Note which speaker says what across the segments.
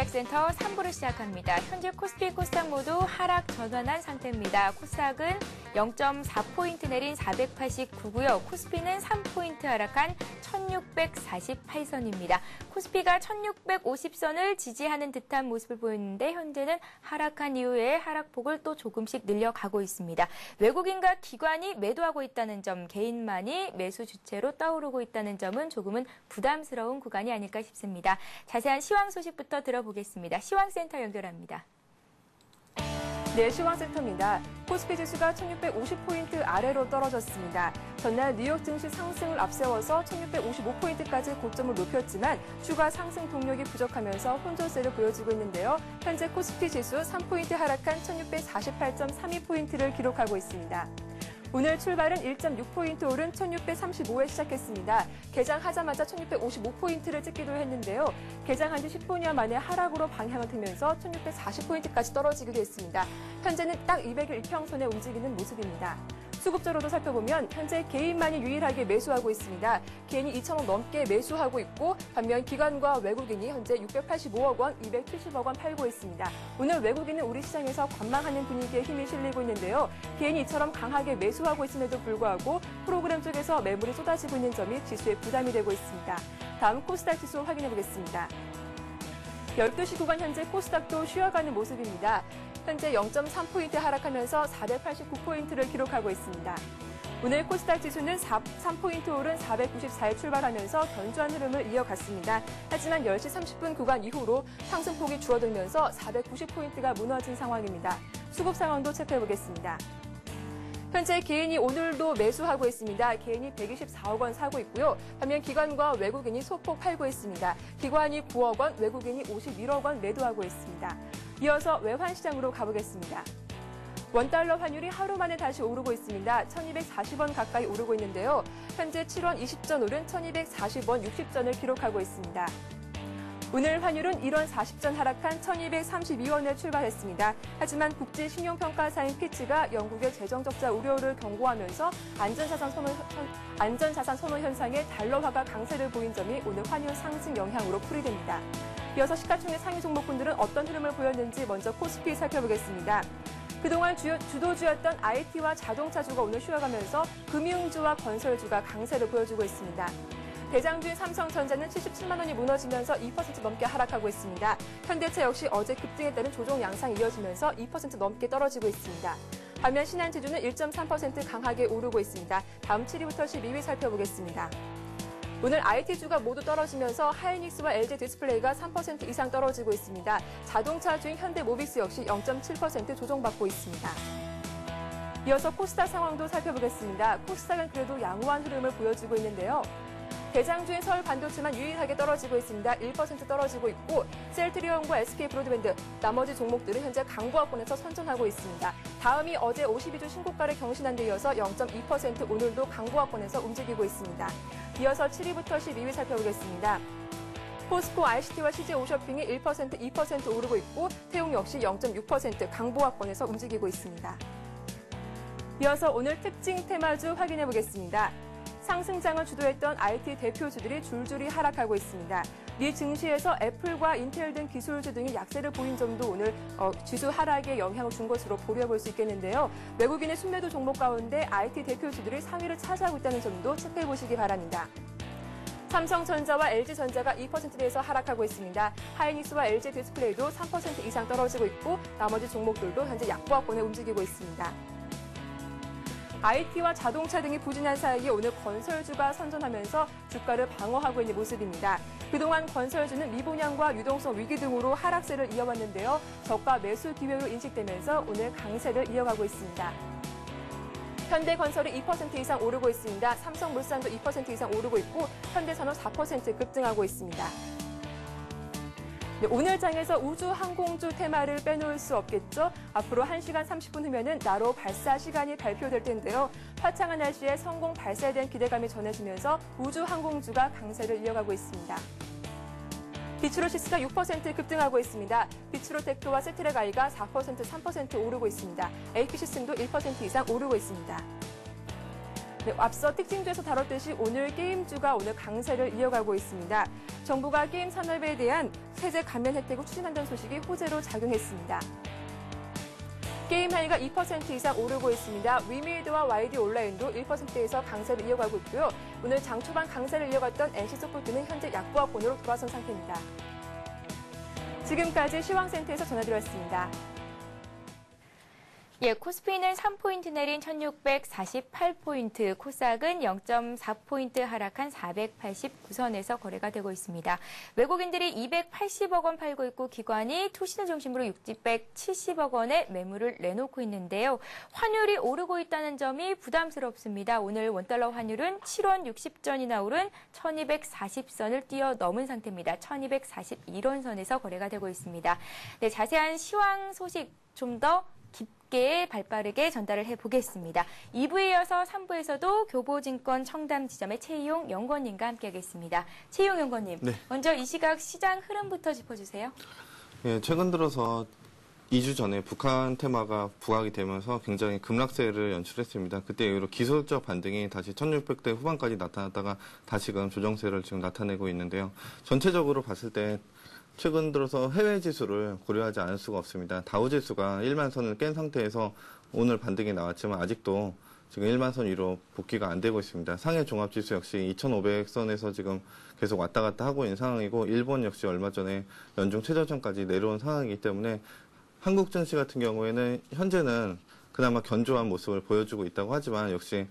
Speaker 1: 전략센터 3부를 시작합니다. 현재 코스피, 코스닥 모두 하락 전환한 상태입니다. 코스닥은 0.4포인트 내린 489고요. 코스피는 3포인트 하락한 1648선입니다. 코스피가 1650선을 지지하는 듯한 모습을 보였는데 현재는 하락한 이후에 하락폭을 또 조금씩 늘려가고 있습니다. 외국인과 기관이 매도하고 있다는 점, 개인만이 매수 주체로 떠오르고 있다는 점은 조금은 부담스러운 구간이 아닐까 싶습니다. 자세한 시황 소식부터 들어보겠습니다. 시황센터 연결합니다.
Speaker 2: 네, 시황센터입니다. 코스피 지수가 1650포인트 아래로 떨어졌습니다. 전날 뉴욕 증시 상승을 앞세워서 1655포인트까지 고점을 높였지만 추가 상승 동력이 부족하면서 혼조세를 보여주고 있는데요. 현재 코스피 지수 3포인트 하락한 1648.32포인트를 기록하고 있습니다. 오늘 출발은 1.6포인트 오른 1635에 시작했습니다. 개장하자마자 1655포인트를 찍기도 했는데요. 개장한 지 10분여 만에 하락으로 방향을 틀면서 1640포인트까지 떨어지기도 했습니다. 현재는 딱 200일 이평선에 움직이는 모습입니다. 수급적으로도 살펴보면 현재 개인만이 유일하게 매수하고 있습니다. 개인이 2천억 넘게 매수하고 있고 반면 기관과 외국인이 현재 685억 원, 270억 원 팔고 있습니다. 오늘 외국인은 우리 시장에서 관망하는 분위기에 힘이 실리고 있는데요. 개인이 이처럼 강하게 매수하고 있음에도 불구하고 프로그램 쪽에서 매물이 쏟아지고 있는 점이 지수에 부담이 되고 있습니다. 다음 코스닥 지수 확인해 보겠습니다. 12시 구간 현재 코스닥도 쉬어가는 모습입니다. 현재 0.3포인트 하락하면서 489포인트를 기록하고 있습니다. 오늘 코스닥 지수는 3포인트 오른 494에 출발하면서 견조한 흐름을 이어갔습니다. 하지만 10시 30분 구간 이후로 상승폭이 줄어들면서 490포인트가 무너진 상황입니다. 수급 상황도 체크해보겠습니다. 현재 개인이 오늘도 매수하고 있습니다. 개인이 124억 원 사고 있고요. 반면 기관과 외국인이 소폭 팔고 있습니다. 기관이 9억 원, 외국인이 51억 원 매도하고 있습니다. 이어서 외환시장으로 가보겠습니다. 원달러 환율이 하루 만에 다시 오르고 있습니다. 1240원 가까이 오르고 있는데요. 현재 7원 20전 오른 1240원 60전을 기록하고 있습니다. 오늘 환율은 1원 40전 하락한 1232원에 출발했습니다. 하지만 국제신용평가사인 피치가 영국의 재정적자 우려를 경고하면서 안전자산 선호 현상에 달러화가 강세를 보인 점이 오늘 환율 상승 영향으로 풀이됩니다. 이어서 시가총액 상위 종목군들은 어떤 흐름을 보였는지 먼저 코스피 살펴보겠습니다. 그동안 주도주였던 IT와 자동차주가 오늘 쉬어가면서 금융주와 건설주가 강세를 보여주고 있습니다. 대장주인 삼성전자는 77만 원이 무너지면서 2% 넘게 하락하고 있습니다. 현대차 역시 어제 급등에 따른 조정 양상이 이어지면서 2% 넘게 떨어지고 있습니다. 반면 신한지주는 1.3% 강하게 오르고 있습니다. 다음 7위부터 12위 살펴보겠습니다. 오늘 IT주가 모두 떨어지면서 하이닉스와 LG 디스플레이가 3% 이상 떨어지고 있습니다. 자동차주인 현대모비스 역시 0.7% 조정받고 있습니다. 이어서 코스닥 상황도 살펴보겠습니다. 코스닥은 그래도 양호한 흐름을 보여주고 있는데요. 대장주인 서울반도체만 유일하게 떨어지고 있습니다. 1% 떨어지고 있고 셀트리온과 SK브로드밴드, 나머지 종목들은 현재 강보합권에서 선전하고 있습니다. 다음이 어제 52주 신고가를 경신한 데 이어서 0.2% 오늘도 강보합권에서 움직이고 있습니다. 이어서 7위부터 12위 살펴보겠습니다. 포스코 ICT와 CJ오쇼핑이 1%, 2% 오르고 있고 태용 역시 0.6% 강보합권에서 움직이고 있습니다. 이어서 오늘 특징 테마주 확인해 보겠습니다. 상승장을 주도했던 IT 대표주들이 줄줄이 하락하고 있습니다. 미 증시에서 애플과 인텔 등 기술주 등이 약세를 보인 점도 오늘 지수 하락에 영향을 준 것으로 보려볼 수 있겠는데요. 외국인의 순매도 종목 가운데 IT 대표주들이 상위를 차지하고 있다는 점도 체크해보시기 바랍니다. 삼성전자와 LG전자가 2%대에서 하락하고 있습니다. 하이닉스와 LG 디스플레이도 3% 이상 떨어지고 있고 나머지 종목들도 현재 약보합권에 움직이고 있습니다. IT와 자동차 등이 부진한 사이에 오늘 건설주가 선전하면서 주가를 방어하고 있는 모습입니다. 그동안 건설주는 미분양과 유동성 위기 등으로 하락세를 이어왔는데요. 저가 매수 기회로 인식되면서 오늘 강세를 이어가고 있습니다. 현대건설이 2% 이상 오르고 있습니다. 삼성물산도 2% 이상 오르고 있고 현대산업 4% 급등하고 있습니다. 네, 오늘 장에서 우주항공주 테마를 빼놓을 수 없겠죠. 앞으로 1시간 30분 후면은 나로 발사 시간이 발표될 텐데요. 화창한 날씨에 성공 발사에 대한 기대감이 전해지면서 우주항공주가 강세를 이어가고 있습니다. 비츠로시스가 6% 급등하고 있습니다. 비츠로테크와 세트랙아이가 4%, 3% 오르고 있습니다. AP시스템도 1% 이상 오르고 있습니다. 네, 앞서 특징주에서 다뤘듯이 오늘 게임주가 오늘 강세를 이어가고 있습니다. 정부가 게임 산업에 대한 세제 감면 혜택을 추진한다는 소식이 호재로 작용했습니다. 게임 한위가 2% 이상 오르고 있습니다. 위밀드와 YD 온라인도 1%에서 강세를 이어가고 있고요. 오늘 장 초반 강세를 이어갔던 NC소프트는 현재 약보합권으로 돌아선 상태입니다. 지금까지 시황센터에서 전해드렸습니다.
Speaker 1: 예, 코스피는 3포인트 내린 1648포인트, 코스닥은 0.4포인트 하락한 489선에서 거래가 되고 있습니다. 외국인들이 280억 원 팔고 있고 기관이 투신을 중심으로 670억 원의 매물을 내놓고 있는데요. 환율이 오르고 있다는 점이 부담스럽습니다. 오늘 원달러 환율은 7원 60전이나 오른 1240선을 뛰어넘은 상태입니다. 1241원 선에서 거래가 되고 있습니다. 네, 자세한 시황 소식 좀 더 깊게 발빠르게 전달을 해보겠습니다. 2부에 이어서 3부에서도 교보증권 청담지점의 최희용 연구원님과 함께하겠습니다. 최희용 연구원님,
Speaker 3: 네.
Speaker 1: 먼저 이 시각 시장 흐름부터 짚어주세요.
Speaker 3: 예, 최근 들어서 2주 전에 북한 테마가 부각이 되면서 굉장히 급락세를 연출했습니다. 그때 이후로 기술적 반등이 다시 1600대 후반까지 나타났다가 다시금 조정세를 지금 나타내고 있는데요. 전체적으로 봤을 때 최근 들어서 해외 지수를 고려하지 않을 수가 없습니다. 다우 지수가 1만 선을 깬 상태에서 오늘 반등이 나왔지만 아직도 지금 1만 선 위로 복귀가 안 되고 있습니다. 상해 종합 지수 역시 2,500선에서 지금 계속 왔다 갔다 하고 있는 상황이고 일본 역시 얼마 전에 연중 최저점까지 내려온 상황이기 때문에 한국 증시 같은 경우에는 현재는 그나마 견조한 모습을 보여주고 있다고 하지만 역시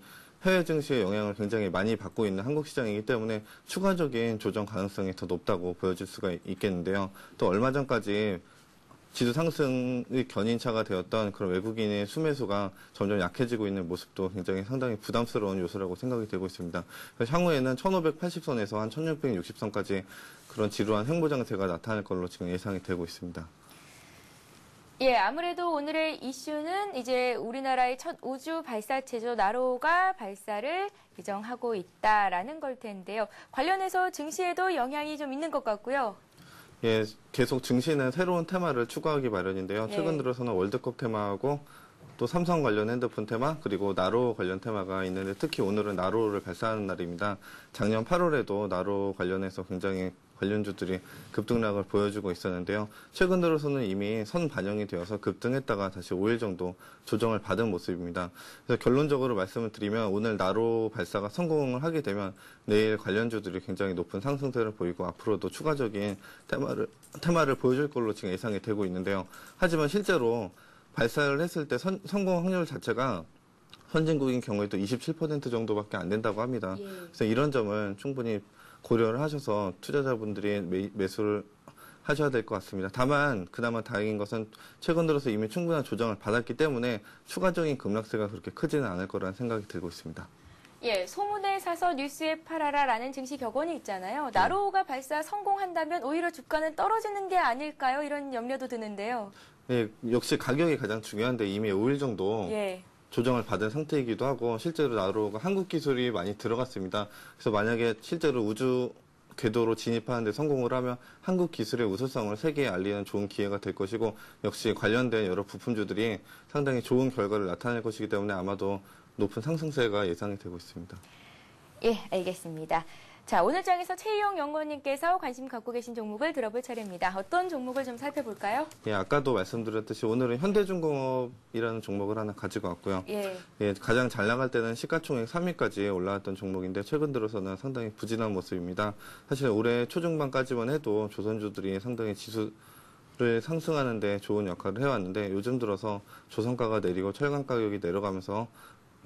Speaker 3: 해외 증시의 영향을 굉장히 많이 받고 있는 한국 시장이기 때문에 추가적인 조정 가능성이 더 높다고 보여질 수가 있겠는데요. 또 얼마 전까지 지수 상승의 견인차가 되었던 그런 외국인의 수매수가 점점 약해지고 있는 모습도 굉장히 상당히 부담스러운 요소라고 생각이 되고 있습니다. 그래서 향후에는 1580선에서 한 1660선까지 그런 지루한 횡보장세가 나타날 걸로 지금 예상이 되고 있습니다.
Speaker 1: 예, 아무래도 오늘의 이슈는 이제 우리나라의 첫 우주 발사체죠. 나로가 발사를 예정하고 있다라는 걸 텐데요. 관련해서 증시에도 영향이 좀 있는 것 같고요.
Speaker 3: 예, 계속 증시는 새로운 테마를 추구하기 마련인데요.
Speaker 1: 예.
Speaker 3: 최근 들어서는 월드컵 테마하고 또 삼성 관련 핸드폰 테마 그리고 나로 관련 테마가 있는데 특히 오늘은 나로를 발사하는 날입니다. 작년 8월에도 나로 관련해서 굉장히 관련주들이 급등락을 보여주고 있었는데요. 최근 들어서는 이미 선 반영이 되어서 급등했다가 다시 5일 정도 조정을 받은 모습입니다. 그래서 결론적으로 말씀을 드리면 오늘 나로 발사가 성공을 하게 되면 내일 관련주들이 굉장히 높은 상승세를 보이고 앞으로도 추가적인 테마를 보여줄 걸로 지금 예상이 되고 있는데요. 하지만 실제로 발사를 했을 때 성공 확률 자체가 선진국인 경우에도 27% 정도밖에 안 된다고 합니다.
Speaker 1: 예.
Speaker 3: 그래서 이런 점은 충분히 고려를 하셔서 투자자분들이 매수를 하셔야 될 것 같습니다. 다만 그나마 다행인 것은 최근 들어서 이미 충분한 조정을 받았기 때문에 추가적인 급락세가 그렇게 크지는 않을 거라는 생각이 들고 있습니다.
Speaker 1: 예, 소문에 사서 뉴스에 팔아라라는 증시 격언이 있잖아요. 나로가 발사 성공한다면 오히려 주가는 떨어지는 게 아닐까요? 이런 염려도 드는데요.
Speaker 3: 예, 역시 가격이 가장 중요한데 이미 5일 정도
Speaker 1: 예.
Speaker 3: 조정을 받은 상태이기도 하고 실제로 나로가 한국 기술이 많이 들어갔습니다. 그래서 만약에 실제로 우주 궤도로 진입하는 데 성공을 하면 한국 기술의 우수성을 세계에 알리는 좋은 기회가 될 것이고 역시 관련된 여러 부품주들이 상당히 좋은 결과를 나타낼 것이기 때문에 아마도 높은 상승세가 예상이 되고 있습니다.
Speaker 1: 예, 알겠습니다. 자, 오늘 장에서 최희용 연구원님께서 관심 갖고 계신 종목을 들어볼 차례입니다. 어떤 종목을 좀 살펴볼까요?
Speaker 3: 예, 아까도 말씀드렸듯이 오늘은 현대중공업이라는 종목을 하나 가지고 왔고요.
Speaker 1: 예.
Speaker 3: 예, 가장 잘 나갈 때는 시가총액 3위까지 올라왔던 종목인데 최근 들어서는 상당히 부진한 모습입니다. 사실 올해 초중반까지만 해도 조선주들이 상당히 지수를 상승하는데 좋은 역할을 해왔는데 요즘 들어서 조선가가 내리고 철강 가격이 내려가면서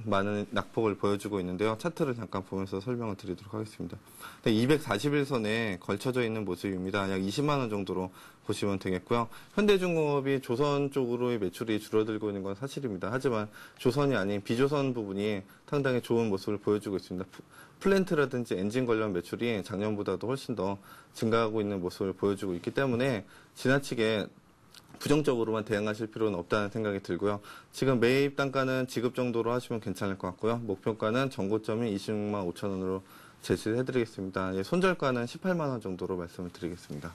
Speaker 3: 많은 낙폭을 보여주고 있는데요. 차트를 잠깐 보면서 설명을 드리도록 하겠습니다. 241선에 걸쳐져 있는 모습입니다. 약 20만 원 정도로 보시면 되겠고요. 현대중공업이 조선 쪽으로의 매출이 줄어들고 있는 건 사실입니다. 하지만 조선이 아닌 비조선 부분이 상당히 좋은 모습을 보여주고 있습니다. 플랜트라든지 엔진 관련 매출이 작년보다도 훨씬 더 증가하고 있는 모습을 보여주고 있기 때문에 지나치게 부정적으로만 대응하실 필요는 없다는 생각이 들고요. 지금 매입 단가는 지급 정도로 하시면 괜찮을 것 같고요. 목표가는 전고점이 26만 5천 원으로 제시를 해드리겠습니다. 예, 손절가는 18만 원 정도로 말씀을 드리겠습니다.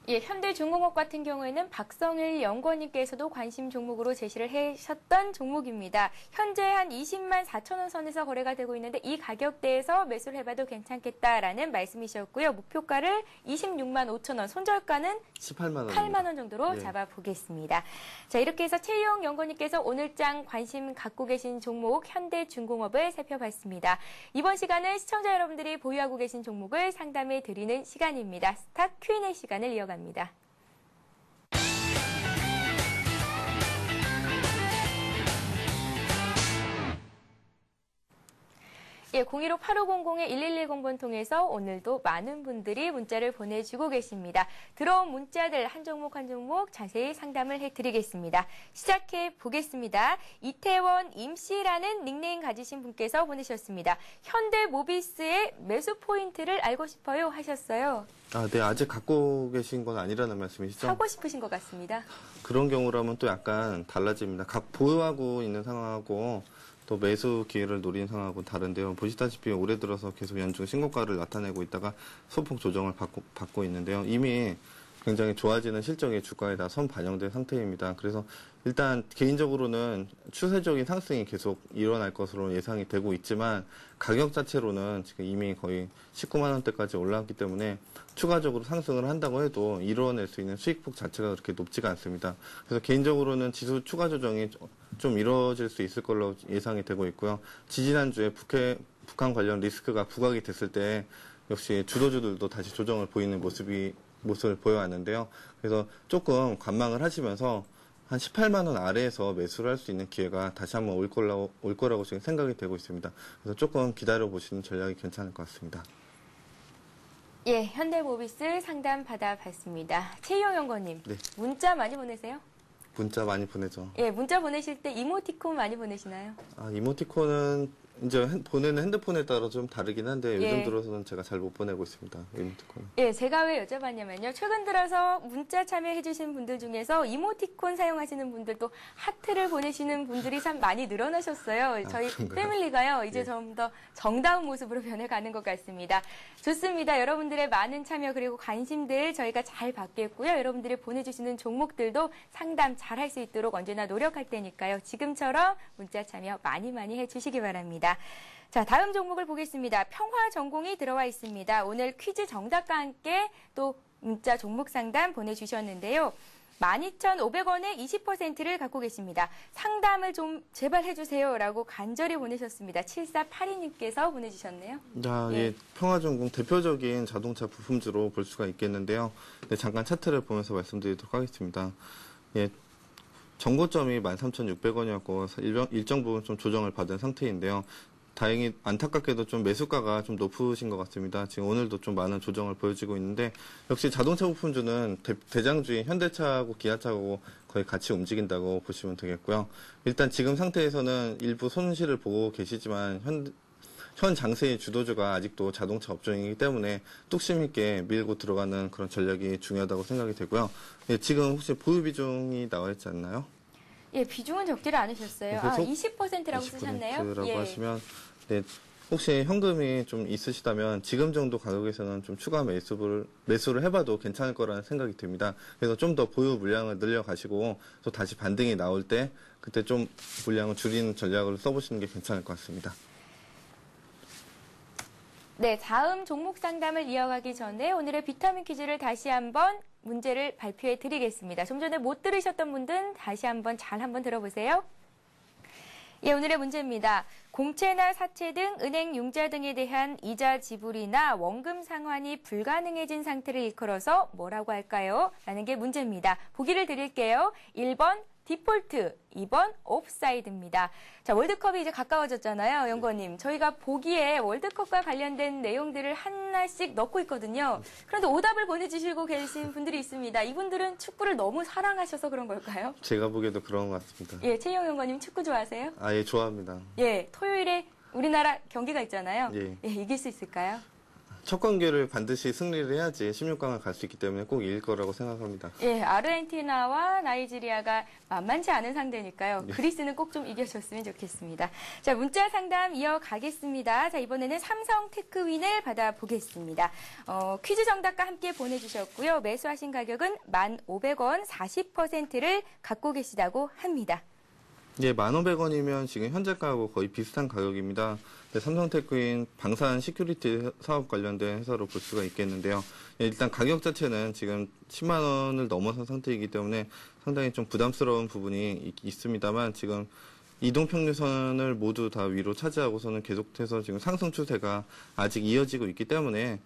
Speaker 1: 예, 현대중공업 같은 경우에는 박성일 연구원님께서도 관심 종목으로 제시를 하셨던 종목입니다. 현재 한 20만 4천 원 선에서 거래가 되고 있는데 이 가격대에서 매수를 해봐도 괜찮겠다라는 말씀이셨고요. 목표가를 26만 5천 원, 손절가는
Speaker 3: 18만 원.
Speaker 1: 8만 원 정도로
Speaker 3: 예.
Speaker 1: 잡아보겠습니다. 자, 이렇게 해서 최희용 연구원님께서 오늘장 관심 갖고 계신 종목 현대중공업을 살펴봤습니다. 이번 시간은 시청자 여러분들이 보유하고 계신 종목을 상담해 드리는 시간입니다. 스타 Q&A 시간을 이어갑니다. 예, 015-8500-1110번 통해서 오늘도 많은 분들이 문자를 보내주고 계십니다. 들어온 문자들 한 종목 한 종목 자세히 상담을 해드리겠습니다. 시작해 보겠습니다. 이태원 임씨라는 닉네임 가지신 분께서 보내셨습니다. 현대모비스의 매수 포인트를 알고 싶어요 하셨어요.
Speaker 3: 아, 네, 아직 갖고 계신 건 아니라는 말씀이시죠?
Speaker 1: 하고 싶으신 것 같습니다.
Speaker 3: 그런 경우라면 또 약간 달라집니다. 각 보유하고 있는 상황하고 또 매수 기회를 노리는 상황하고는 다른데요. 보시다시피 올해 들어서 계속 연중 신고가를 나타내고 있다가 소폭 조정을 받고 있는데요. 이미 굉장히 좋아지는 실적이 주가에 다 선 반영된 상태입니다. 그래서 일단 개인적으로는 추세적인 상승이 계속 일어날 것으로 예상이 되고 있지만 가격 자체로는 지금 이미 거의 19만 원대까지 올라왔기 때문에 추가적으로 상승을 한다고 해도 이뤄낼 수 있는 수익폭 자체가 그렇게 높지가 않습니다. 그래서 개인적으로는 지수 추가 조정이 좀 이루어질 수 있을 걸로 예상이 되고 있고요. 지지난주에 북한 관련 리스크가 부각이 됐을 때 역시 주도주들도 다시 조정을 보이는 모습을 보여왔는데요. 그래서 조금 관망을 하시면서 한 18만 원 아래에서 매수를 할 수 있는 기회가 다시 한번 올 거라고 지금 생각이 되고 있습니다. 그래서 조금 기다려 보시는 전략이 괜찮을 것 같습니다.
Speaker 1: 예, 현대모비스 상담 받아봤습니다. 최희용 연구원님,
Speaker 3: 네.
Speaker 1: 문자 많이 보내세요?
Speaker 3: 문자 많이 보내죠.
Speaker 1: 예, 문자 보내실 때 이모티콘 많이 보내시나요?
Speaker 3: 아, 이모티콘은 이제 보내는 핸드폰에 따라 좀 다르긴 한데
Speaker 1: 예.
Speaker 3: 요즘 들어서는 제가 잘 못 보내고 있습니다. 이모티콘은.
Speaker 1: 예, 제가 왜 여쭤봤냐면요. 최근 들어서 문자 참여해주신 분들 중에서 이모티콘 사용하시는 분들도 하트를 보내시는 분들이 참 많이 늘어나셨어요. 저희
Speaker 3: 그런가요?
Speaker 1: 패밀리가요. 이제
Speaker 3: 예.
Speaker 1: 좀 더 정다운 모습으로 변해가는 것 같습니다. 좋습니다. 여러분들의 많은 참여 그리고 관심들 저희가 잘 받겠고요. 여러분들이 보내주시는 종목들도 상담 잘 할 수 있도록 언제나 노력할 테니까요. 지금처럼 문자 참여 많이 해주시기 바랍니다. 자, 다음 종목을 보겠습니다. 평화전공이 들어와 있습니다. 오늘 퀴즈 정답과 함께 또 문자 종목 상담 보내주셨는데요. 12,500원에 20%를 갖고 계십니다. 상담을 좀 제발 해주세요라고 간절히 보내셨습니다. 7482님께서 보내주셨네요.
Speaker 3: 자,
Speaker 1: 예.
Speaker 3: 예, 평화전공 대표적인 자동차 부품주로 볼 수가 있겠는데요. 네, 잠깐 차트를 보면서 말씀드리도록 하겠습니다. 예, 정고점이 13,600원이었고 일정 부분 좀 조정을 받은 상태인데요. 다행히 안타깝게도 좀 매수가가 좀 높으신 것 같습니다. 지금 오늘도 좀 많은 조정을 보여주고 있는데 역시 자동차 부품주는 대장주인 현대차하고 기아차하고 거의 같이 움직인다고 보시면 되겠고요. 일단 지금 상태에서는 일부 손실을 보고 계시지만 현 장세의 주도주가 아직도 자동차 업종이기 때문에 뚝심 있게 밀고 들어가는 그런 전략이 중요하다고 생각이 되고요. 예, 지금 혹시 보유 비중이 나와 있지 않나요?
Speaker 1: 예, 비중은 적지를 않으셨어요. 아, 20%라고 쓰셨네요.
Speaker 3: 20%라고
Speaker 1: 예.
Speaker 3: 하시면 네, 혹시 현금이 좀 있으시다면 지금 정도 가격에서는 좀 추가 매수를 해봐도 괜찮을 거라는 생각이 듭니다. 그래서 좀 더 보유 물량을 늘려가시고 또 다시 반등이 나올 때 그때 좀 물량을 줄이는 전략을 써보시는 게 괜찮을 것 같습니다.
Speaker 1: 네, 다음 종목 상담을 이어가기 전에 오늘의 비타민 퀴즈를 다시 한번 문제를 발표해 드리겠습니다. 좀 전에 못 들으셨던 분들은 다시 한번 잘 한번 들어보세요. 예, 오늘의 문제입니다. 공채나 사채 등 은행 융자 등에 대한 이자 지불이나 원금 상환이 불가능해진 상태를 일컬어서 뭐라고 할까요? 라는 게 문제입니다. 보기를 드릴게요. 1번 디폴트, 2번 옵사이드입니다. 자, 월드컵이 이제 가까워졌잖아요, 연구원님. 저희가 보기에 월드컵과 관련된 내용들을 하나씩 넣고 있거든요. 그런데 오답을 보내주시고 계신 분들이 있습니다. 이분들은 축구를 너무 사랑하셔서 그런 걸까요?
Speaker 3: 제가 보기에도 그런 것 같습니다.
Speaker 1: 예, 최희용 연구원님 축구 좋아하세요?
Speaker 3: 아, 예, 좋아합니다.
Speaker 1: 예, 토요일에 우리나라 경기가 있잖아요.
Speaker 3: 예.
Speaker 1: 예, 이길 수 있을까요?
Speaker 3: 첫 경기를 반드시 승리를 해야지 16강을 갈 수 있기 때문에 꼭 이길 거라고 생각합니다.
Speaker 1: 예, 아르헨티나와 나이지리아가 만만치 않은 상대니까요.
Speaker 3: 네.
Speaker 1: 그리스는 꼭 좀 이겨줬으면 좋겠습니다. 자, 문자 상담 이어가겠습니다. 자, 이번에는 삼성 테크윈을 받아보겠습니다. 퀴즈 정답과 함께 보내주셨고요. 매수하신 가격은 1,500원 40%를 갖고 계시다고 합니다.
Speaker 3: 예, 1,500원이면 지금 현재가하고 거의 비슷한 가격입니다. 네, 삼성테크인 방산 시큐리티 사업 관련된 회사로 볼 수가 있겠는데요. 예, 일단 가격 자체는 지금 10만 원을 넘어선 상태이기 때문에 상당히 좀 부담스러운 부분이 있습니다만 지금 이동평균선을 모두 다 위로 차지하고서는 계속해서 지금 상승 추세가 아직 이어지고 있기 때문에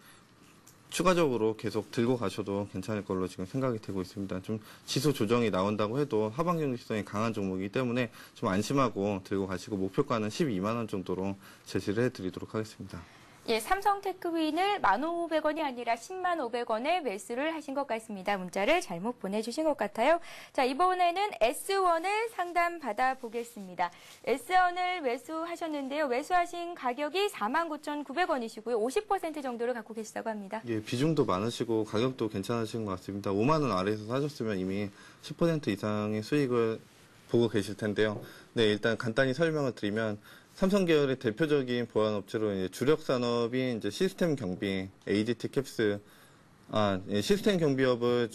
Speaker 3: 추가적으로 계속 들고 가셔도 괜찮을 걸로 지금 생각이 되고 있습니다. 좀 지수 조정이 나온다고 해도 하방 경직성이 강한 종목이기 때문에 좀 안심하고 들고 가시고 목표가는 12만 원 정도로 제시를 해드리도록 하겠습니다.
Speaker 1: 예, 삼성 테크윈을 1,500원이 아니라 105,000원에 매수를 하신 것 같습니다. 문자를 잘못 보내주신 것 같아요. 자, 이번에는 S1을 상담 받아보겠습니다. S1을 매수하셨는데요. 매수하신 가격이 49,900원이시고요. 50% 정도를 갖고 계시다고 합니다.
Speaker 3: 예, 비중도 많으시고 가격도 괜찮으신 것 같습니다. 5만 원 아래에서 사셨으면 이미 10% 이상의 수익을 보고 계실 텐데요. 네, 일단 간단히 설명을 드리면 삼성 계열의 대표적인 보안 업체로 이제 주력 산업이 이제 시스템 경비, ADT 캡스, 시스템 경비업을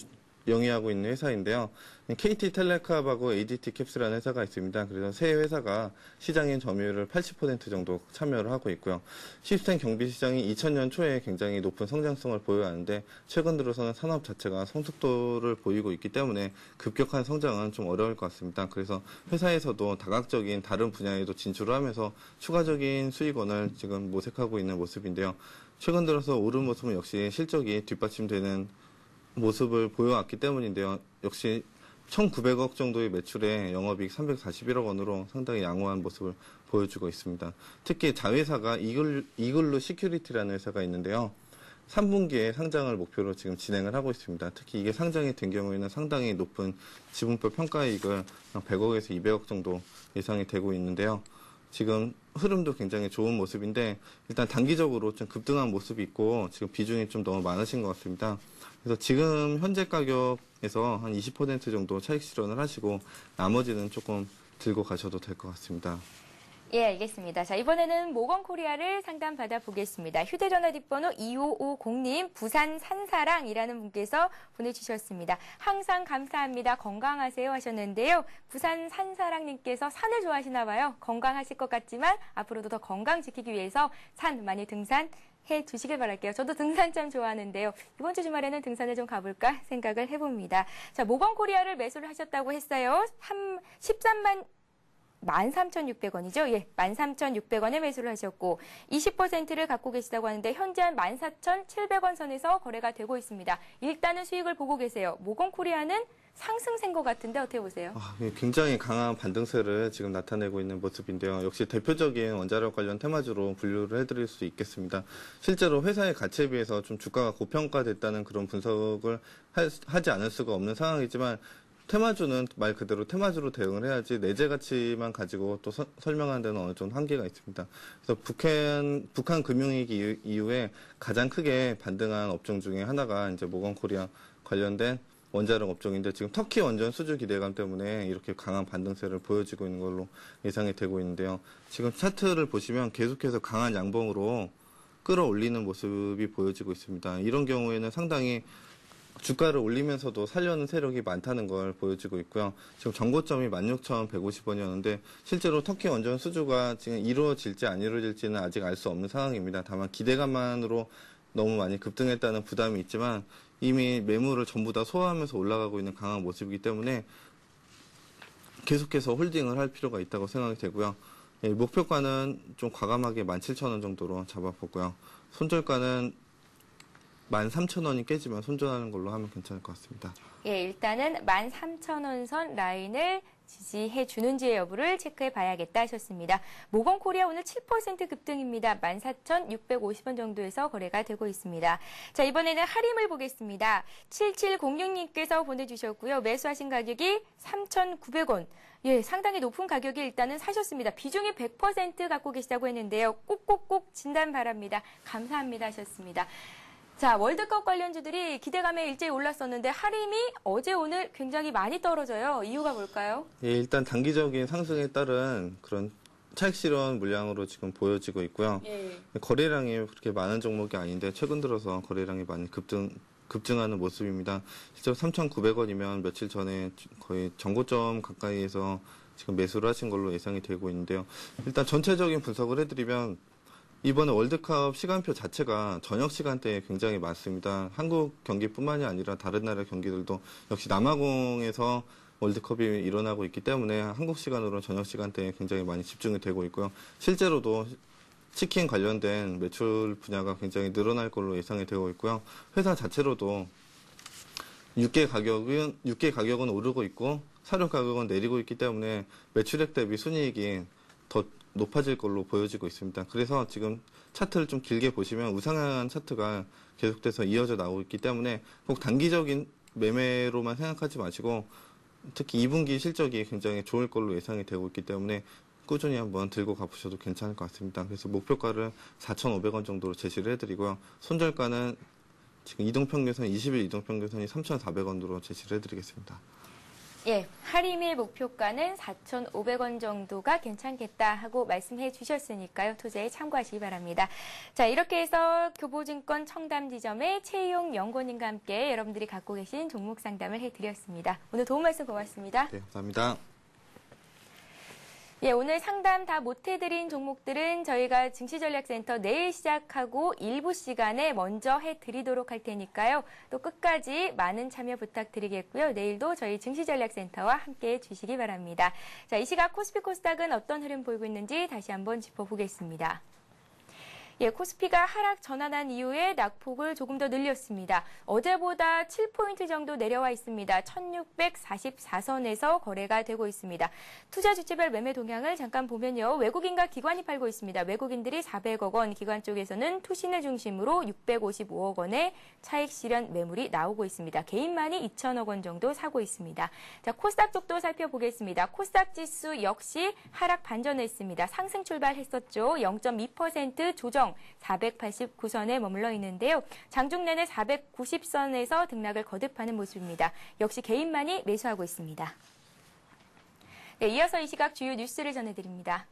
Speaker 3: 영위하고 있는 회사인데요. KT텔레캅하고 ADT 캡스라는 회사가 있습니다. 그래서 세 회사가 시장인 점유율을 80% 정도 참여를 하고 있고요. 시스템 경비 시장이 2000년 초에 굉장히 높은 성장성을 보여왔는데 최근 들어서는 산업 자체가 성숙도를 보이고 있기 때문에 급격한 성장은 좀 어려울 것 같습니다. 그래서 회사에서도 다각적인 다른 분야에도 진출을 하면서 추가적인 수익원을 지금 모색하고 있는 모습인데요. 최근 들어서 오른 모습은 역시 실적이 뒷받침되는 모습을 보여왔기 때문인데요. 역시 1,900억 정도의 매출에 영업이익 341억 원으로 상당히 양호한 모습을 보여주고 있습니다. 특히 자회사가 이글루 시큐리티라는 회사가 있는데요. 3분기에 상장을 목표로 지금 진행을 하고 있습니다. 특히 이게 상장이 된 경우에는 상당히 높은 지분표 평가이익을 100억에서 200억 정도 예상이 되고 있는데요. 지금 흐름도 굉장히 좋은 모습인데 일단 단기적으로 좀 급등한 모습이 있고 지금 비중이 좀 너무 많으신 것 같습니다. 그래서 지금 현재 가격에서 한 20% 정도 차익 실현을 하시고 나머지는 조금 들고 가셔도 될 것 같습니다.
Speaker 1: 예, 알겠습니다. 자, 이번에는 모건코리아를 상담 받아보겠습니다. 휴대전화 뒷번호 2550님, 부산 산사랑이라는 분께서 보내주셨습니다. 항상 감사합니다. 건강하세요 하셨는데요. 부산 산사랑님께서 산을 좋아하시나 봐요. 건강하실 것 같지만 앞으로도 더 건강 지키기 위해서 산 많이 등산해 주시길 바랄게요. 저도 등산 참 좋아하는데요. 이번 주 주말에는 등산을 좀 가볼까 생각을 해봅니다. 자, 모건코리아를 매수를 하셨다고 했어요. 13,600원이죠. 예, 13,600원에 매수를 하셨고 20%를 갖고 계시다고 하는데 현재 한 14,700원 선에서 거래가 되고 있습니다. 일단은 수익을 보고 계세요. 모건코리아는 상승세인 것 같은데 어떻게 보세요?
Speaker 3: 굉장히 강한 반등세를 지금 나타내고 있는 모습인데요. 역시 대표적인 원자력 관련 테마주로 분류를 해드릴 수 있겠습니다. 실제로 회사의 가치에 비해서 좀 주가가 고평가됐다는 그런 분석을 하지 않을 수가 없는 상황이지만 테마주는 말 그대로 테마주로 대응을 해야지 내재 가치만 가지고 또 설명하는 데는 어느 정도 한계가 있습니다. 그래서 북한 금융위기 이후에 가장 크게 반등한 업종 중에 하나가 이제 모건코리아 관련된 원자력 업종인데 지금 터키 원전 수주 기대감 때문에 이렇게 강한 반등세를 보여지고 있는 걸로 예상이 되고 있는데요. 지금 차트를 보시면 계속해서 강한 양봉으로 끌어올리는 모습이 보여지고 있습니다. 이런 경우에는 상당히 주가를 올리면서도 살려는 세력이 많다는 걸 보여주고 있고요. 지금 정고점이 16,150원이었는데 실제로 터키 원전 수주가 지금 이루어질지 안 이루어질지는 아직 알 수 없는 상황입니다. 다만 기대감만으로 너무 많이 급등했다는 부담이 있지만 이미 매물을 전부 다 소화하면서 올라가고 있는 강한 모습이기 때문에 계속해서 홀딩을 할 필요가 있다고 생각이 되고요. 예, 목표가는 좀 과감하게 17,000원 정도로 잡아보고요. 손절가는 13,000원이 깨지면 손절하는 걸로 하면 괜찮을 것 같습니다.
Speaker 1: 예, 일단은 13,000원 선 라인을 지지해 주는지의 여부를 체크해 봐야겠다 하셨습니다. 모건코리아 오늘 7% 급등입니다. 14,650원 정도에서 거래가 되고 있습니다. 자, 이번에는 하림을 보겠습니다. 7706님께서 보내주셨고요. 매수하신 가격이 3,900원. 예, 상당히 높은 가격에 일단은 사셨습니다. 비중이 100% 갖고 계시다고 했는데요. 꼭꼭꼭 진단 바랍니다. 감사합니다 하셨습니다. 자, 월드컵 관련주들이 기대감에 일제히 올랐었는데 하림이 어제 오늘 굉장히 많이 떨어져요. 이유가 뭘까요?
Speaker 3: 예, 일단 단기적인 상승에 따른 그런 차익 실현 물량으로 지금 보여지고 있고요.
Speaker 1: 예.
Speaker 3: 거래량이 그렇게 많은 종목이 아닌데 최근 들어서 거래량이 많이 급증하는 모습입니다. 실제로 3,900원이면 며칠 전에 거의 정고점 가까이에서 지금 매수를 하신 걸로 예상이 되고 있는데요. 일단 전체적인 분석을 해드리면 이번에 월드컵 시간표 자체가 저녁 시간대에 굉장히 많습니다. 한국 경기뿐만이 아니라 다른 나라 경기들도 역시 남아공에서 월드컵이 일어나고 있기 때문에 한국 시간으로 저녁 시간대에 굉장히 많이 집중이 되고 있고요. 실제로도 치킨 관련된 매출 분야가 굉장히 늘어날 걸로 예상이 되고 있고요. 회사 자체로도 육개 가격은 오르고 있고 사료 가격은 내리고 있기 때문에 매출액 대비 순이익이 더 높아질 걸로 보여지고 있습니다. 그래서 지금 차트를 좀 길게 보시면 우상향한 차트가 계속돼서 이어져 나오고 있기 때문에 꼭 단기적인 매매로만 생각하지 마시고 특히 2분기 실적이 굉장히 좋을 걸로 예상이 되고 있기 때문에 꾸준히 한번 들고 가보셔도 괜찮을 것 같습니다. 그래서 목표가를 4,500원 정도로 제시를 해드리고요. 손절가는 지금 이동평균선 20일 이동평균선이 3,400원으로 제시를 해드리겠습니다.
Speaker 1: 예, 하림의 목표가는 4,500원 정도가 괜찮겠다 하고 말씀해 주셨으니까요. 투자에 참고하시기 바랍니다. 자, 이렇게 해서 교보증권 청담지점의 최희용 연구원님과 함께 여러분들이 갖고 계신 종목 상담을 해드렸습니다. 오늘 도움 말씀 고맙습니다.
Speaker 3: 네, 감사합니다.
Speaker 1: 예, 오늘 상담 다 못해드린 종목들은 저희가 증시전략센터 내일 시작하고 일부 시간에 먼저 해드리도록 할 테니까요. 또 끝까지 많은 참여 부탁드리겠고요. 내일도 저희 증시전략센터와 함께해 주시기 바랍니다. 자, 이 시각 코스피 코스닥은 어떤 흐름 보이고 있는지 다시 한번 짚어보겠습니다. 예, 코스피가 하락 전환한 이후에 낙폭을 조금 더 늘렸습니다. 어제보다 7포인트 정도 내려와 있습니다. 1644선에서 거래가 되고 있습니다. 투자 주체별 매매 동향을 잠깐 보면요. 외국인과 기관이 팔고 있습니다. 외국인들이 400억 원, 기관 쪽에서는 투신을 중심으로 655억 원의 차익 실현 매물이 나오고 있습니다. 개인만이 2천억 원 정도 사고 있습니다. 자, 코스닥 쪽도 살펴보겠습니다. 코스닥 지수 역시 하락 반전했습니다. 상승 출발했었죠. 0.2% 조정. 489선에 머물러 있는데요. 장중 내내 490선에서 등락을 거듭하는 모습입니다. 역시 개인만이 매수하고 있습니다. 네, 이어서 이 시각 주요 뉴스를 전해드립니다.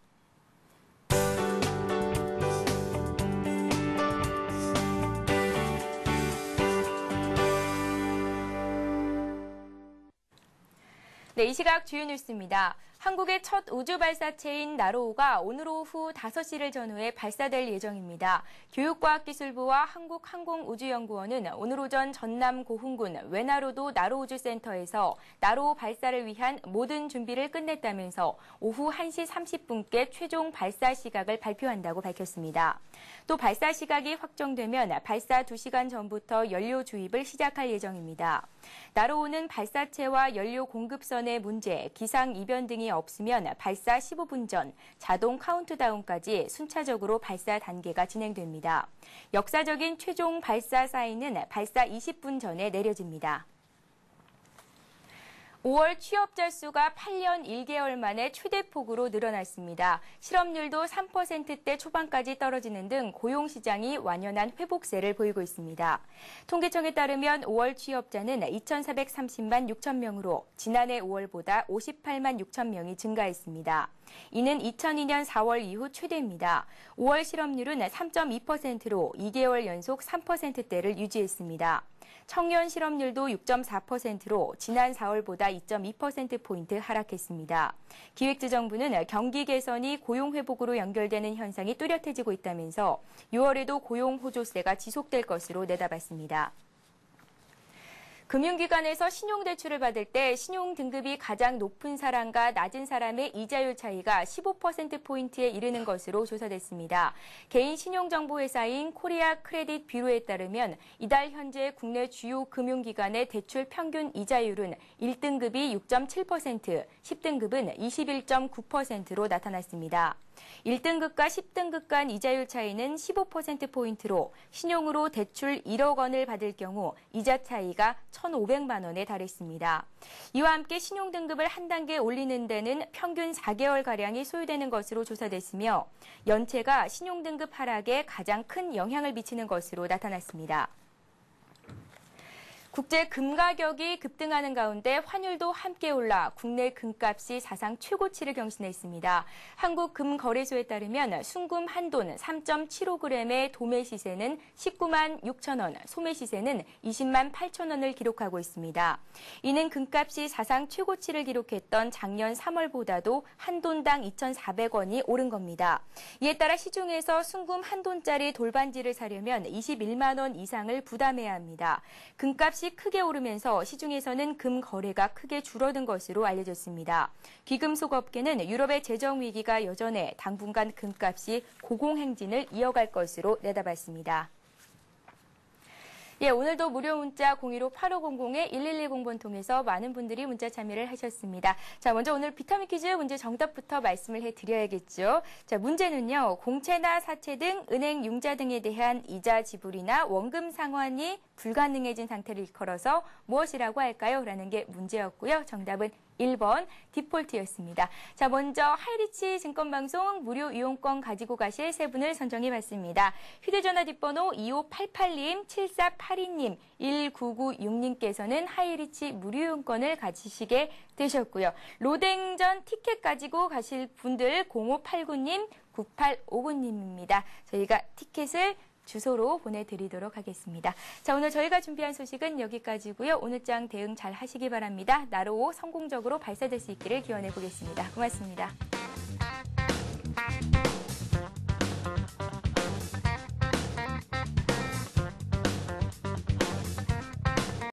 Speaker 1: 네, 이 시각 주요 뉴스입니다. 한국의 첫 우주 발사체인 나로호가 오늘 오후 5시를 전후해 발사될 예정입니다. 교육과학기술부와 한국항공우주연구원은 오늘 오전 전남 고흥군 외나로도 나로우주센터에서 나로호 발사를 위한 모든 준비를 끝냈다면서 오후 1시 30분께 최종 발사 시각을 발표한다고 밝혔습니다. 또 발사 시각이 확정되면 발사 2시간 전부터 연료 주입을 시작할 예정입니다. 나로호는 발사체와 연료 공급선의 문제, 기상 이변 등이 없으면 발사 15분 전 자동 카운트다운까지 순차적으로 발사 단계가 진행됩니다. 역사적인 최종 발사 사인은 발사 20분 전에 내려집니다. 5월 취업자 수가 8년 1개월 만에 최대폭으로 늘어났습니다. 실업률도 3%대 초반까지 떨어지는 등 고용시장이 완연한 회복세를 보이고 있습니다. 통계청에 따르면 5월 취업자는 2,430만 6천 명으로 지난해 5월보다 58만 6천 명이 증가했습니다. 이는 2002년 4월 이후 최대입니다. 5월 실업률은 3.2%로 2개월 연속 3%대를 유지했습니다. 청년 실업률도 6.4%로 지난 4월보다 2.2%포인트 하락했습니다. 기획재정부는 경기 개선이 고용 회복으로 연결되는 현상이 뚜렷해지고 있다면서 6월에도 고용 호조세가 지속될 것으로 내다봤습니다. 금융기관에서 신용대출을 받을 때 신용등급이 가장 높은 사람과 낮은 사람의 이자율 차이가 15%포인트에 이르는 것으로 조사됐습니다. 개인 신용정보회사인 코리아 크레딧 뷰로에 따르면 이달 현재 국내 주요 금융기관의 대출 평균 이자율은 1등급이 6.7%, 10등급은 21.9%로 나타났습니다. 1등급과 10등급 간 이자율 차이는 15%포인트로 신용으로 대출 1억 원을 받을 경우 이자 차이가 1,500만 원에 달했습니다. 이와 함께 신용등급을 한 단계 올리는 데는 평균 4개월가량이 소요되는 것으로 조사됐으며 연체가 신용등급 하락에 가장 큰 영향을 미치는 것으로 나타났습니다. 국제 금 가격이 급등하는 가운데 환율도 함께 올라 국내 금값이 사상 최고치를 경신했습니다. 한국금거래소에 따르면 순금 한돈 3.75g의 도매 시세는 19만 6천 원, 소매 시세는 20만 8천 원을 기록하고 있습니다. 이는 금값이 사상 최고치를 기록했던 작년 3월보다도 한돈당 2,400원이 오른 겁니다. 이에 따라 시중에서 순금 한돈짜리 돌반지를 사려면 21만 원 이상을 부담해야 합니다. 금값이 크게 오르면서 시중에서는 금 거래가 크게 줄어든 것으로 알려졌습니다. 귀금속 업계는 유럽의 재정 위기가 여전해 당분간 금값이 고공행진을 이어갈 것으로 내다봤습니다. 예, 오늘도 무료 문자 015-8500-1110번 통해서 많은 분들이 문자 참여를 하셨습니다. 자, 먼저 오늘 비타민 퀴즈 문제 정답부터 말씀을 해드려야겠죠. 자, 문제는요. 공채나 사채 등 은행 융자 등에 대한 이자 지불이나 원금 상환이 불가능해진 상태를 일컬어서 무엇이라고 할까요? 라는 게 문제였고요. 정답은 1번 디폴트였습니다. 자, 먼저 하이리치 증권방송 무료 이용권 가지고 가실 세 분을 선정해봤습니다. 휴대전화 뒷번호 2588님, 7482님, 1996님께서는 하이리치 무료 이용권을 가지시게 되셨고요. 로댕전 티켓 가지고 가실 분들 0589님, 9859님입니다. 저희가 티켓을 주소로 보내드리도록 하겠습니다. 자, 오늘 저희가 준비한 소식은 여기까지고요. 오늘장 대응 잘 하시기 바랍니다. 나로 성공적으로 발사될 수 있기를 기원해 보겠습니다. 고맙습니다.